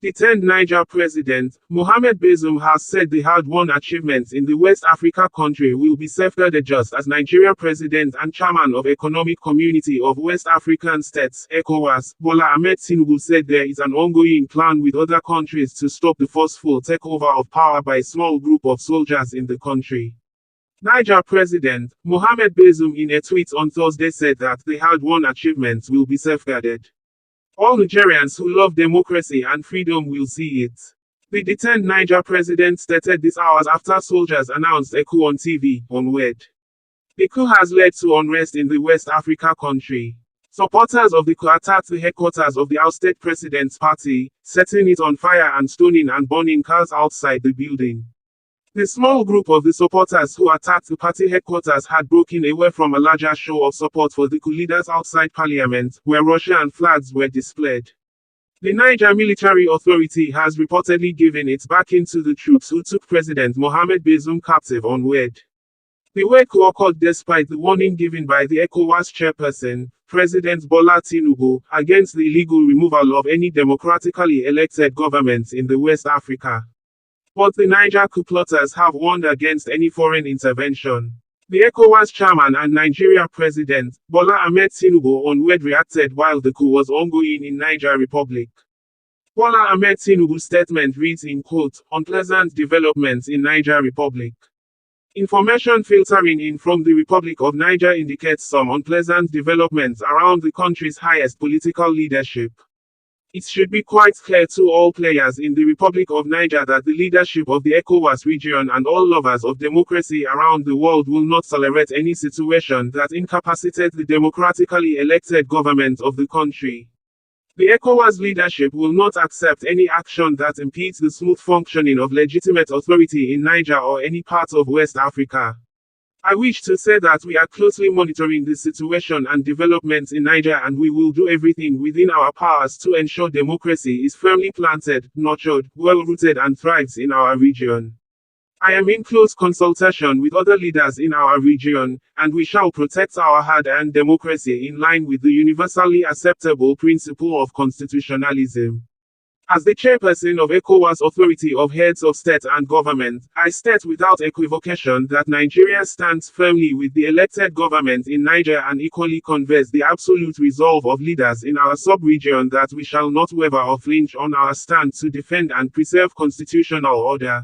Detained Niger President Mohamed Bazoum has said the hard-won achievements in the West Africa country will be safeguarded just as Nigeria President and Chairman of Economic Community of West African States (ECOWAS), Bola Ahmed Tinubu said there is an ongoing plan with other countries to stop the forceful takeover of power by a small group of soldiers in the country. Niger President Mohamed Bazoum in a tweet on Thursday said that the hard-won achievements will be safeguarded. All Nigerians who love democracy and freedom will see it. The detained Niger president stated this hours after soldiers announced a coup on TV on WED. The coup has led to unrest in the West Africa country. Supporters of the coup attacked the headquarters of the ousted president's party, setting it on fire and stoning and burning cars outside the building. The small group of the supporters who attacked the party headquarters had broken away from a larger show of support for the coup leaders outside parliament, where Russian flags were displayed. The Niger Military Authority has reportedly given its backing to the troops who took President Mohamed Bazoum captive on WED. The WED coup occurred despite the warning given by the ECOWAS chairperson, President Bola Tinubu, against the illegal removal of any democratically elected governments in the West Africa. But the Niger coup plotters have warned against any foreign intervention. The ECOWAS chairman and Nigeria President, Bola Ahmed Tinubu on WED reacted while the coup was ongoing in Niger Republic. Bola Ahmed Tinubu's statement reads in quote, "Unpleasant developments in Niger Republic." Information filtering in from the Republic of Niger indicates some unpleasant developments around the country's highest political leadership. It should be quite clear to all players in the Republic of Niger that the leadership of the ECOWAS region and all lovers of democracy around the world will not tolerate any situation that incapacitates the democratically elected government of the country. The ECOWAS leadership will not accept any action that impedes the smooth functioning of legitimate authority in Niger or any part of West Africa. I wish to say that we are closely monitoring the situation and developments in Niger, and we will do everything within our powers to ensure democracy is firmly planted, nurtured, well-rooted and thrives in our region. I am in close consultation with other leaders in our region, and we shall protect our hard-earned democracy in line with the universally acceptable principle of constitutionalism. As the chairperson of ECOWAS Authority of Heads of State and Government, I state without equivocation that Nigeria stands firmly with the elected government in Niger and equally conveys the absolute resolve of leaders in our sub-region that we shall not waver or flinch on our stand to defend and preserve constitutional order.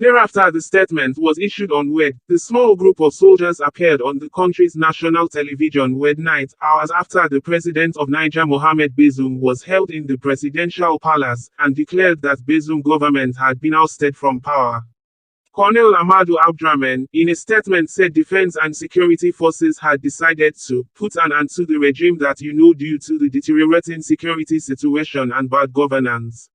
Thereafter the statement was issued on WED. The small group of soldiers appeared on the country's national television WED night, hours after the president of Niger Mohamed Bazoum was held in the presidential palace, and declared that Bazoum government had been ousted from power. Colonel Amadou Abdrahman, in a statement said defense and security forces had decided to put an end to the regime that due to the deteriorating security situation and bad governance.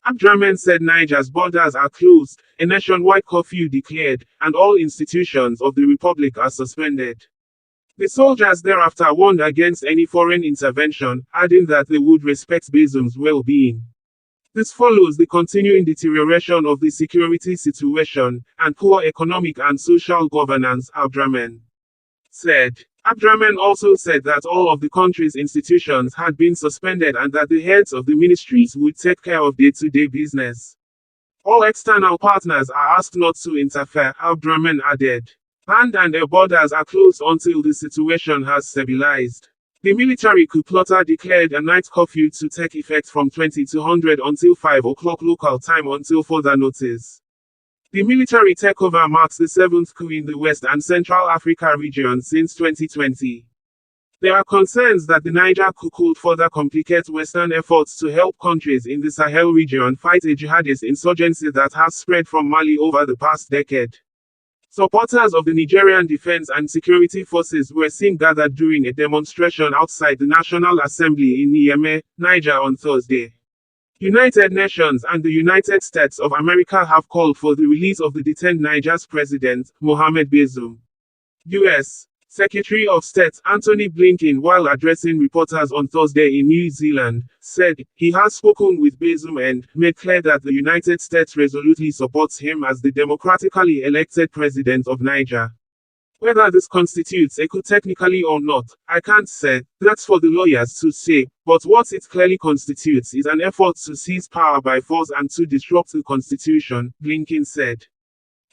Abdrahman said Niger's borders are closed, a nationwide curfew declared, and all institutions of the republic are suspended. The soldiers thereafter warned against any foreign intervention, adding that they would respect Bazoum's well-being. This follows the continuing deterioration of the security situation, and poor economic and social governance, Abdrahman said. Abdrahman also said that all of the country's institutions had been suspended and that the heads of the ministries would take care of day-to-day business. All external partners are asked not to interfere, Abdrahman added. Land and air borders are closed until the situation has stabilized. The military coup plotter declared a night curfew to take effect from 20:00 until 5 o'clock local time until further notice. The military takeover marks the seventh coup in the West and Central Africa region since 2020. There are concerns that the Niger coup could further complicate Western efforts to help countries in the Sahel region fight a jihadist insurgency that has spread from Mali over the past decade. Supporters of the Nigerian Defense and Security Forces were seen gathered during a demonstration outside the National Assembly in Niamey, Niger on Thursday. United Nations and the United States of America have called for the release of the detained Niger's president, Mohamed Bazoum. U.S. Secretary of State Anthony Blinken, while addressing reporters on Thursday in New Zealand, said he has spoken with Bazoum and made clear that the United States resolutely supports him as the democratically elected president of Niger. Whether this constitutes a coup technically or not, I can't say. That's for the lawyers to say. But what it clearly constitutes is an effort to seize power by force and to disrupt the constitution, Blinken said.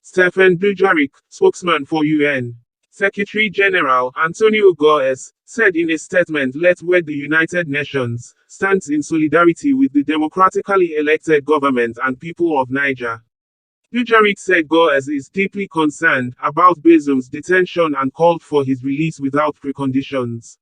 Stephen Dujarric, spokesman for UN Secretary-General Antonio Guterres, said in a statement where the United Nations stands in solidarity with the democratically elected government and people of Niger. Dujarric said Guterres is deeply concerned about Bazoum's detention and called for his release without preconditions.